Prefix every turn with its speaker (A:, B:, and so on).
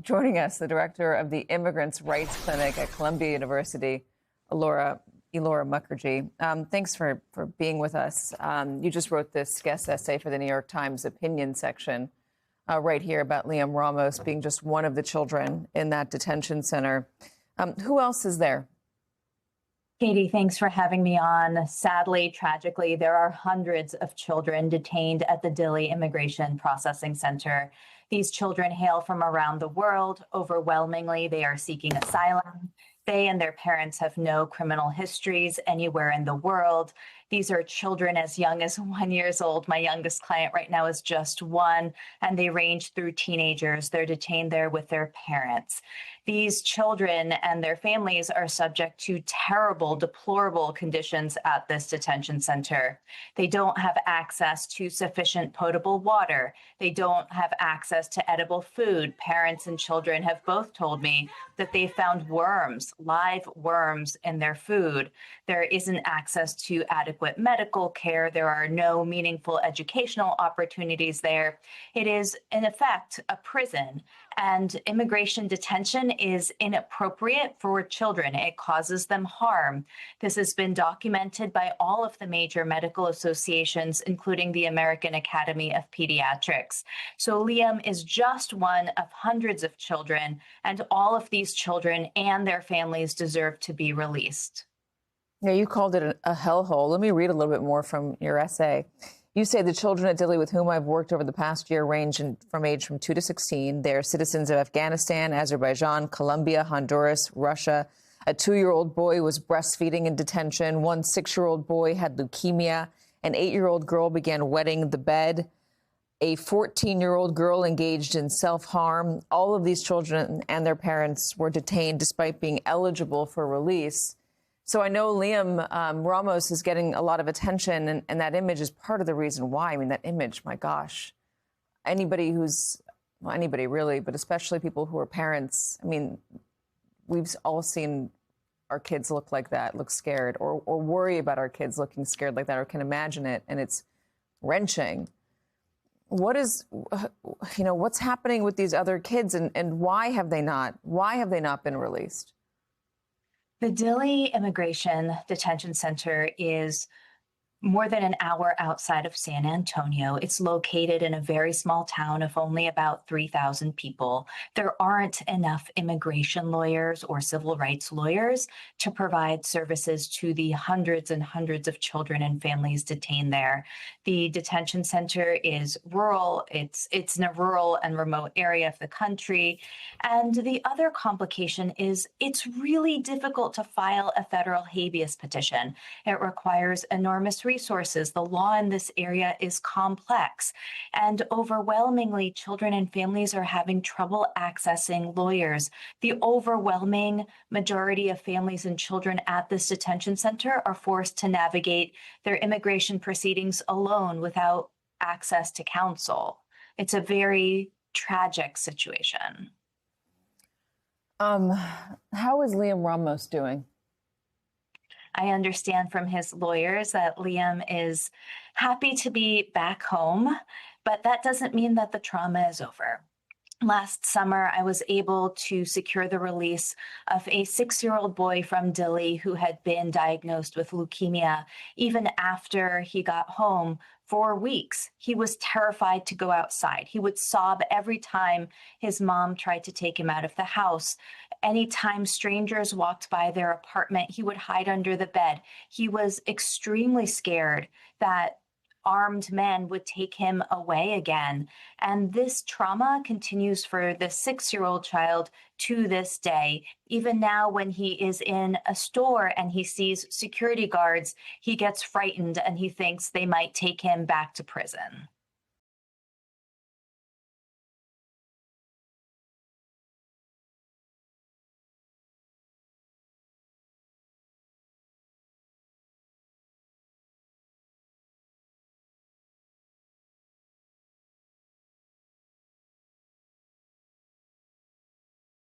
A: joining us, the director of the Immigrants' Rights Clinic at Columbia University, Elora Mukherjee. Thanks for being with us. You just wrote this guest essay for the New York Times opinion section right here about Liam Ramos being just one of the children in that detention center. Who else is there?
B: Katie, thanks for having me on. Sadly, tragically, there are hundreds of children detained at the Dilley Immigration Processing Center. These children hail from around the world. Overwhelmingly, they are seeking asylum. They and their parents have no criminal histories anywhere in the world. These are children as young as 1 year old. My youngest client right now is just one, and they range through teenagers. They're detained there with their parents. These children and their families are subject to terrible, deplorable conditions at this detention center. They don't have access to sufficient potable water. They don't have access to edible food. Parents and children have both told me that they found worms, live worms in their food. There isn't access to adequate medical care. There are no meaningful educational opportunities there. It is, in effect, a prison. And immigration detention is inappropriate for children. It causes them harm. This has been documented by all of the major medical associations, including the American Academy of Pediatrics. So Liam is just one of hundreds of children, and all of these children and their families deserve to be released.
A: Yeah, you called it a hellhole. Let me read a little bit more from your essay. You say the children at Dilley with whom I've worked over the past year range from age 2 to 16. They're citizens of Afghanistan, Azerbaijan, Colombia, Honduras, Russia. A 2-year-old boy was breastfeeding in detention. One 6-year-old boy had leukemia. An 8-year-old girl began wetting the bed. A 14-year-old girl engaged in self-harm. All of these children and their parents were detained despite being eligible for release. So I know Liam Ramos is getting a lot of attention, and that image is part of the reason why. I mean, that image, my gosh, anybody really, but especially people who are parents. I mean, we've all seen our kids look like that, look scared, or worry about our kids looking scared like that, or can imagine it, and it's wrenching. What's happening with these other kids, and why have they not been released?
B: The Dilley Immigration Detention Center is more than an hour outside of San Antonio. It's located in a very small town of only about 3,000 people. There aren't enough immigration lawyers or civil rights lawyers to provide services to the hundreds and hundreds of children and families detained there. The detention center is rural. It's in a rural and remote area of the country. And the other complication is it's really difficult to file a federal habeas petition. It requires enormous resources. The law in this area is complex, and overwhelmingly, children and families are having trouble accessing lawyers. The overwhelming majority of families and children at this detention center are forced to navigate their immigration proceedings alone without access to counsel. It's a very tragic situation.
A: How is Liam Ramos doing?
B: I understand from his lawyers that Liam is happy to be back home, but that doesn't mean that the trauma is over. Last summer, I was able to secure the release of a 6-year-old boy from Dilley who had been diagnosed with leukemia. Even after he got home, for weeks, he was terrified to go outside. He would sob every time his mom tried to take him out of the house. Anytime strangers walked by their apartment, he would hide under the bed. He was extremely scared that armed men would take him away again. And this trauma continues for the 6-year-old child to this day. Even now, when he is in a store and he sees security guards, he gets frightened and he thinks they might take him back to prison.